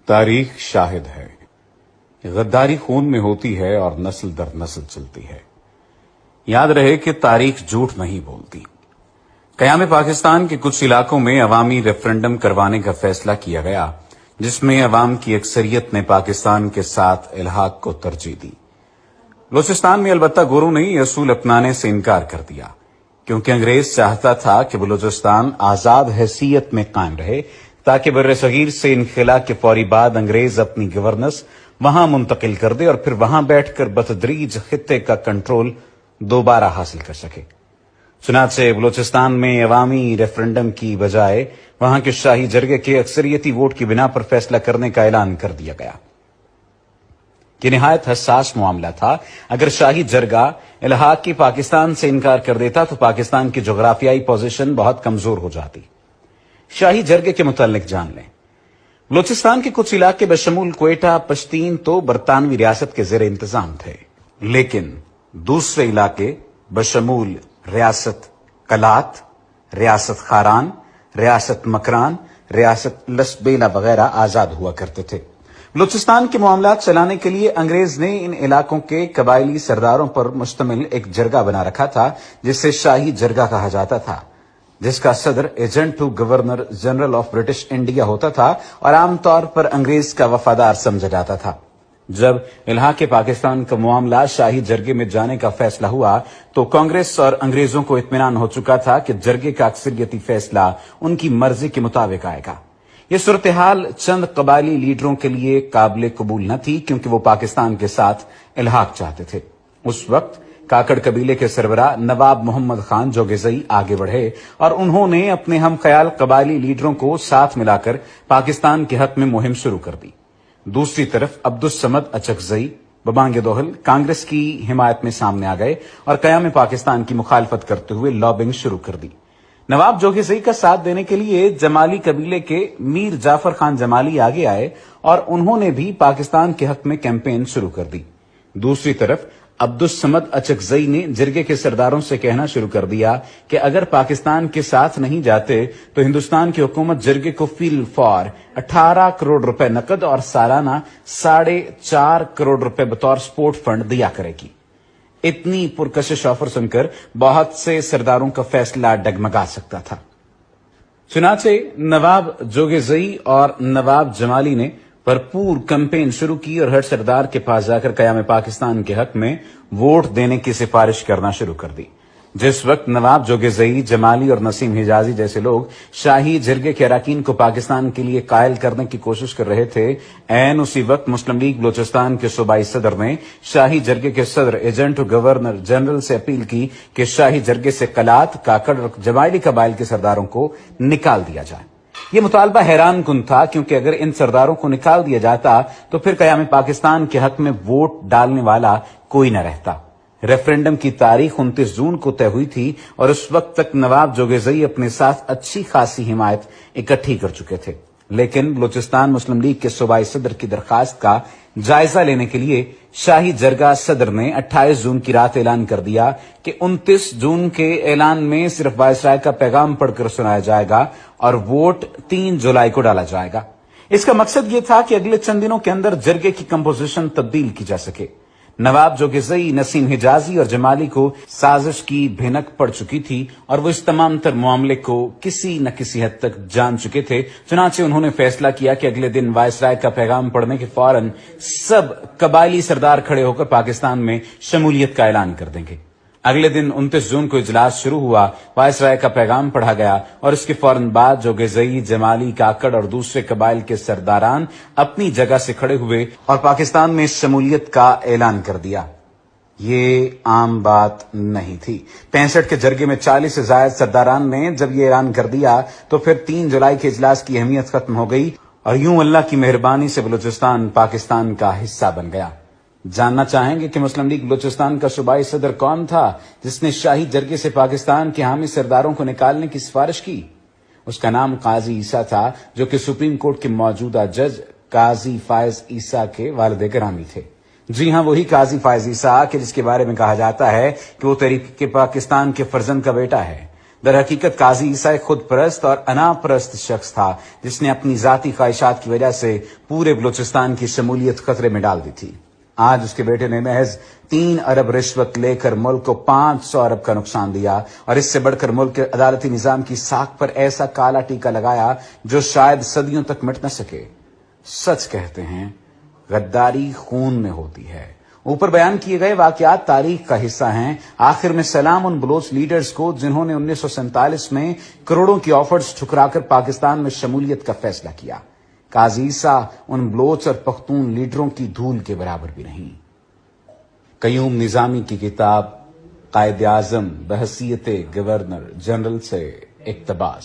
تاریخ شاہد ہے، غداری خون میں ہوتی ہے اور نسل در نسل چلتی ہے۔ یاد رہے کہ تاریخ جھوٹ نہیں بولتی۔ قیام پاکستان کے کچھ علاقوں میں عوامی ریفرنڈم کروانے کا فیصلہ کیا گیا، جس میں عوام کی اکثریت نے پاکستان کے ساتھ الحاق کو ترجیح دی۔ بلوچستان میں البتہ گوروں نے یہ اصول اپنانے سے انکار کر دیا، کیونکہ انگریز چاہتا تھا کہ بلوچستان آزاد حیثیت میں قائم رہے تاکہ بر صغیر سے انخلا کے فوری بعد انگریز اپنی گورننس وہاں منتقل کر دے اور پھر وہاں بیٹھ کر بتدریج خطے کا کنٹرول دوبارہ حاصل کر سکے۔ چنانچہ بلوچستان میں عوامی ریفرنڈم کی بجائے وہاں کے شاہی جرگے کے اکثریتی ووٹ کی بنا پر فیصلہ کرنے کا اعلان کر دیا گیا۔ یہ نہایت حساس معاملہ تھا۔ اگر شاہی جرگہ الحاق کی پاکستان سے انکار کر دیتا تو پاکستان کی جغرافیائی پوزیشن بہت کمزور ہو جاتی۔ شاہی جرگے کے متعلق جان لیں۔ بلوچستان کے کچھ علاقے بشمول کوئٹہ، پشتین تو برطانوی ریاست کے زیر انتظام تھے، لیکن دوسرے علاقے بشمول ریاست کلات، ریاست خاران، ریاست مکران، ریاست لسبیلا وغیرہ آزاد ہوا کرتے تھے۔ بلوچستان کے معاملات چلانے کے لیے انگریز نے ان علاقوں کے قبائلی سرداروں پر مشتمل ایک جرگہ بنا رکھا تھا، جسے شاہی جرگہ کہا جاتا تھا، جس کا صدر agent to governor general of British India ہوتا تھا اور عام طور پر انگریز کا وفادار سمجھا جاتا تھا۔ جب الحاق پاکستان کا معاملہ شاہی جرگے میں جانے کا فیصلہ ہوا تو کانگریس اور انگریزوں کو اطمینان ہو چکا تھا کہ جرگے کا اکثریتی فیصلہ ان کی مرضی کے مطابق آئے گا۔ یہ صورتحال چند قبائلی لیڈروں کے لیے قابل قبول نہ تھی، کیونکہ وہ پاکستان کے ساتھ الحاق چاہتے تھے۔ اس وقت کاکڑ قبیلے کے سربراہ نواب محمد خان جوگیزئی آگے بڑھے اور انہوں نے اپنے ہم خیال قبائلی لیڈروں کو ساتھ ملا کر پاکستان کے حق میں مہم شروع کر دی۔ دوسری طرف عبدالصمد اچکزئی ببانگ دوہل کانگریس کی حمایت میں سامنے آ گئے اور قیام پاکستان کی مخالفت کرتے ہوئے لابنگ شروع کر دی۔ نواب جوگیزئی کا ساتھ دینے کے لیے جمالی قبیلے کے میر جعفر خان جمالی آگے آئے اور انہوں نے بھی پاکستان کے حق میں کیمپین شروع کر دی۔ دوسری طرف عبدالصمد اچکزئی نے جرگے کے سرداروں سے کہنا شروع کر دیا کہ اگر پاکستان کے ساتھ نہیں جاتے تو ہندوستان کی حکومت جرگے کو فی الفور 18 کروڑ روپے نقد اور سالانہ 4.5 کروڑ روپے بطور سپورٹ فنڈ دیا کرے گی۔ اتنی پرکشش آفر سن کر بہت سے سرداروں کا فیصلہ ڈگمگا سکتا تھا۔ چنانچہ نواب جوگیزئی اور نواب جمالی نے بھرپور کیمپین شروع کی اور ہر سردار کے پاس جا کر قیام پاکستان کے حق میں ووٹ دینے کی سفارش کرنا شروع کر دی۔ جس وقت نواب جوگیزئی، جمالی اور نسیم حجازی جیسے لوگ شاہی جرگے کے اراکین کو پاکستان کے لیے قائل کرنے کی کوشش کر رہے تھے، عین اسی وقت مسلم لیگ بلوچستان کے صوبائی صدر نے شاہی جرگے کے صدر ایجنٹ گورنر جنرل سے اپیل کی کہ شاہی جرگے سے کلات، کاکڑ اور جمالی قبائل کے سرداروں کو نکال دیا جائے۔ یہ مطالبہ حیران کن تھا، کیونکہ اگر ان سرداروں کو نکال دیا جاتا تو پھر قیام پاکستان کے حق میں ووٹ ڈالنے والا کوئی نہ رہتا۔ ریفرنڈم کی تاریخ 29 جون کو طے ہوئی تھی اور اس وقت تک نواب جوگیزئی اپنے ساتھ اچھی خاصی حمایت اکٹھی کر چکے تھے، لیکن بلوچستان مسلم لیگ کے صوبائی صدر کی درخواست کا جائزہ لینے کے لیے شاہی جرگہ صدر نے 28 جون کی رات اعلان کر دیا کہ 29 جون کے اعلان میں صرف وائسرائے کا پیغام پڑھ کر سنایا جائے گا اور ووٹ 3 جولائی کو ڈالا جائے گا۔ اس کا مقصد یہ تھا کہ اگلے چند دنوں کے اندر جرگے کی کمپوزیشن تبدیل کی جا سکے۔ نواب جوگیزئی، نسیم حجازی اور جمالی کو سازش کی بھنک پڑ چکی تھی اور وہ اس تمام تر معاملے کو کسی نہ کسی حد تک جان چکے تھے۔ چنانچہ انہوں نے فیصلہ کیا کہ اگلے دن وائسرائے کا پیغام پڑھنے کے فوراً سب قبائلی سردار کھڑے ہو کر پاکستان میں شمولیت کا اعلان کر دیں گے۔ اگلے دن 29 جون کو اجلاس شروع ہوا، وائسرائے کا پیغام پڑھا گیا اور اس کے فوراً بعد جوگیزئی، جمالی، کاکڑ اور دوسرے قبائل کے سرداران اپنی جگہ سے کھڑے ہوئے اور پاکستان میں شمولیت کا اعلان کر دیا۔ یہ عام بات نہیں تھی۔ 65 کے جرگے میں 40 سے زائد سرداران نے جب یہ اعلان کر دیا تو پھر 3 جولائی کے اجلاس کی اہمیت ختم ہو گئی اور یوں اللہ کی مہربانی سے بلوچستان پاکستان کا حصہ بن گیا۔ جاننا چاہیں گے کہ مسلم لیگ بلوچستان کا صوبائی صدر کون تھا جس نے شاہی جرگے سے پاکستان کے حامی سرداروں کو نکالنے کی سفارش کی؟ اس کا نام قاضی عیسیٰ تھا، جو کہ سپریم کورٹ کے موجودہ جج قاضی فائز عیسیٰ کے والد گرامی تھے۔ جی ہاں، وہی قاضی فائز عیسیٰ کہ جس کے بارے میں کہا جاتا ہے کہ وہ تحریک پاکستان کے فرزند کا بیٹا ہے۔ در حقیقت قاضی عیسیٰ ایک خود پرست اور انا پرست شخص تھا جس نے اپنی ذاتی خواہشات کی وجہ سے پورے بلوچستان کی شمولیت خطرے میں ڈال دی تھی۔ آج اس کے بیٹے نے محض 3 ارب رشوت لے کر ملک کو 500 ارب کا نقصان دیا اور اس سے بڑھ کر ملک کے عدالتی نظام کی ساکھ پر ایسا کالا ٹیکا لگایا جو شاید صدیوں تک مٹ نہ سکے۔ سچ کہتے ہیں غداری خون میں ہوتی ہے۔ اوپر بیان کیے گئے واقعات تاریخ کا حصہ ہیں۔ آخر میں سلام ان بلوچ لیڈرز کو جنہوں نے 1947 میں کروڑوں کی آفرز ٹھکرا کر پاکستان میں شمولیت کا فیصلہ کیا۔ قاضی عیسیٰ ان بلوچ اور پختون لیڈروں کی دھول کے برابر بھی نہیں۔ قیوم نظامی کی کتاب قائد اعظم بحیثیت گورنر جنرل سے اقتباس۔